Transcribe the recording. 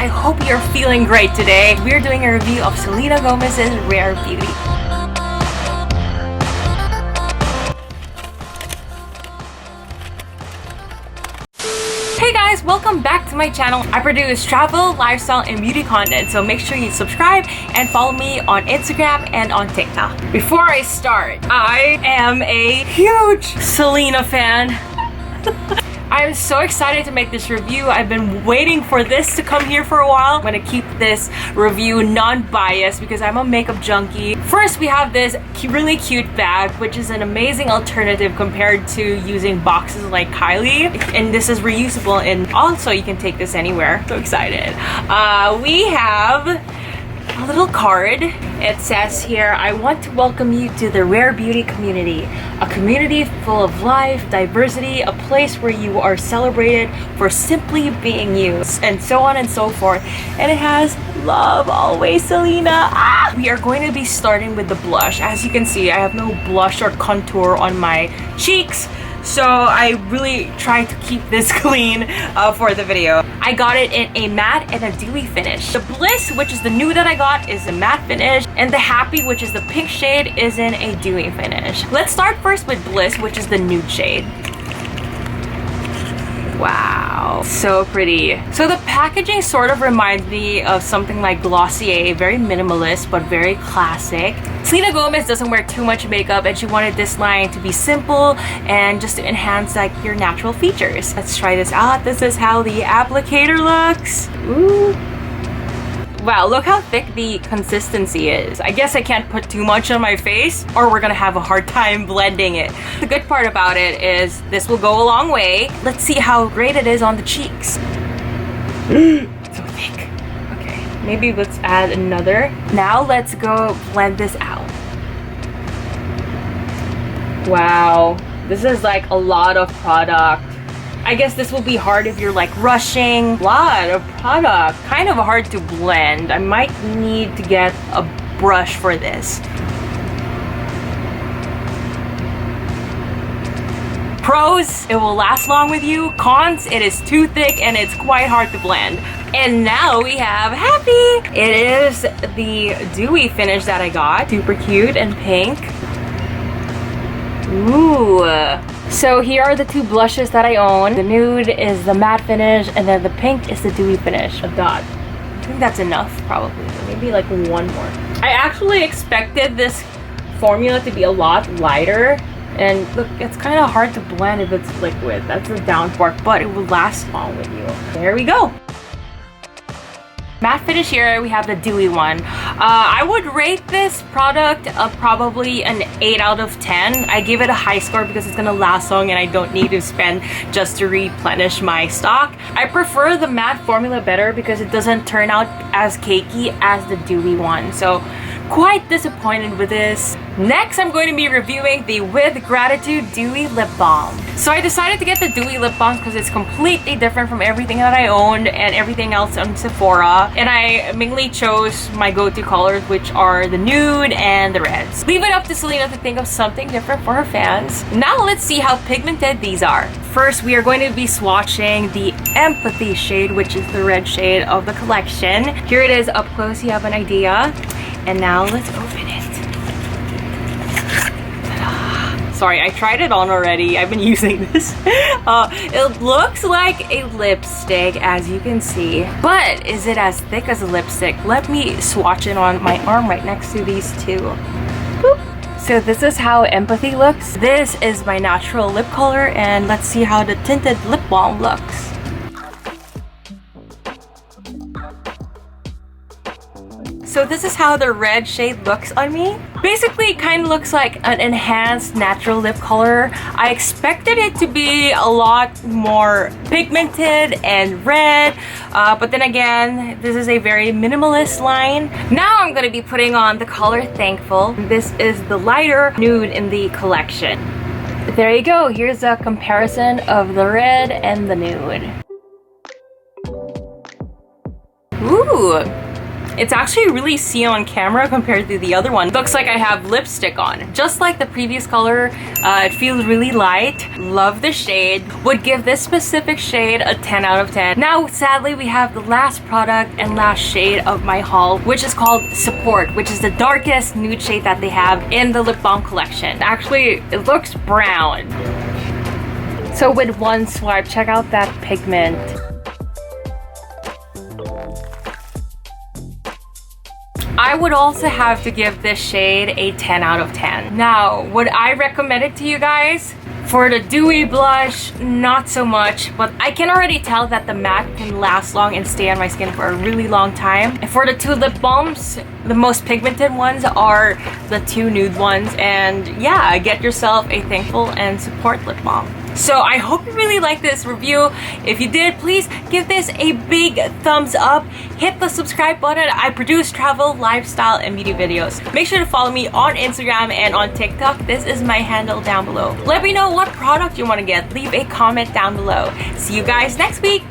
I hope you're feeling great today. We're doing a review of Selena Gomez's Rare Beauty. Hey guys, welcome back to my channel. I produce travel, lifestyle, and beauty content, so make sure you subscribe and follow me on Instagram and on TikTok. Before I start, I am a huge Selena fan. I'm so excited to make this review. I've been waiting for this to come here for a while. I'm gonna keep this review non-biased because I'm a makeup junkie. First, we have this really cute bag, which is an amazing alternative compared to using boxes like Kylie. And this is reusable, and also you can take this anywhere. So excited. We have a little card. It says here, I want to welcome you to the Rare Beauty community, a community full of life, diversity, a place where you are celebrated for simply being you, and so on and so forth. And it has love always, Selena. We are going to be starting with the blush. As you can see, I have no blush or contour on my cheeks, so I really tried to keep this clean for the video. I got it in a matte and a dewy finish. The Bliss, which is the nude that I got, is a matte finish, and the Happy, which is the pink shade, is in a dewy finish. Let's start first with Bliss, which is the nude shade. Wow, so pretty. So the packaging sort of reminds me of something like Glossier, very minimalist but very classic. Selena Gomez doesn't wear too much makeup, and she wanted this line to be simple and just to enhance like your natural features. Let's try this out. This is how the applicator looks. Ooh. Wow, look how thick the consistency is. I guess I can't put too much on my face or we're gonna have a hard time blending it. The good part about it is this will go a long way. Let's see how great it is on the cheeks. So thick. Okay, maybe let's add another. Now let's go blend this out. Wow, this is like a lot of product. I guess this will be hard if you're like rushing. A lot of product, kind of hard to blend. I might need to get a brush for this. Pros, it will last long with you. Cons, it is too thick and it's quite hard to blend. And now we have Happy. It is the dewy finish that I got. Super cute and pink. Ooh. So here are the two blushes that I own. The nude is the matte finish, and then the pink is the dewy finish. A dot. I think that's enough, probably. Maybe like one more. I actually expected this formula to be a lot lighter. And look, it's kind of hard to blend if it's liquid. That's the down part, but it will last long with you. There we go. Matte finish here, we have the dewy one. I would rate this product probably an 8 out of 10. I give it a high score because it's gonna last long and I don't need to spend just to replenish my stock. I prefer the matte formula better because it doesn't turn out as cakey as the dewy one. So quite disappointed with this. Next, I'm going to be reviewing the With Gratitude Dewy Lip Balm. So I decided to get the Dewy Lip Balm because it's completely different from everything that I owned and everything else on Sephora. And I mainly chose my go-to colors, which are the nude and the reds. Leave it up to Selena to think of something different for her fans. Now let's see how pigmented these are. First, we are going to be swatching the Empathy shade, which is the red shade of the collection. Here it is up close, you have an idea. And now let's open it. Sorry, I tried it on already. I've been using this. It looks like a lipstick, as you can see. But is it as thick as a lipstick? Let me swatch it on my arm right next to these two. Boop. So this is how Empathy looks. This is my natural lip color, and let's see how the Tinted Lip Balm looks. So this is how the red shade looks on me. Basically, it kind of looks like an enhanced natural lip color. I expected it to be a lot more pigmented and red, but then again, this is a very minimalist line. Now I'm going to be putting on the color Thankful. This is the lighter nude in the collection. There you go. Here's a comparison of the red and the nude. Ooh. It's actually really seen on camera compared to the other one. Looks like I have lipstick on. Just like the previous color, it feels really light. Love the shade. Would give this specific shade a 10 out of 10. Now, sadly, we have the last product and last shade of my haul, which is called Support, which is the darkest nude shade that they have in the lip balm collection. Actually, it looks brown. So with one swipe, check out that pigment. I would also have to give this shade a 10 out of 10. Now, would I recommend it to you guys? For the dewy blush, not so much, but I can already tell that the matte can last long and stay on my skin for a really long time. And for the two lip balms, the most pigmented ones are the two nude ones. And yeah, get yourself a Thankful and Support lip balm. So I hope you really liked this review. If you did, please give this a big thumbs up. Hit the subscribe button. I produce travel, lifestyle, and beauty videos. Make sure to follow me on Instagram and on TikTok. This is my handle down below. Let me know what product you want to get. Leave a comment down below. See you guys next week.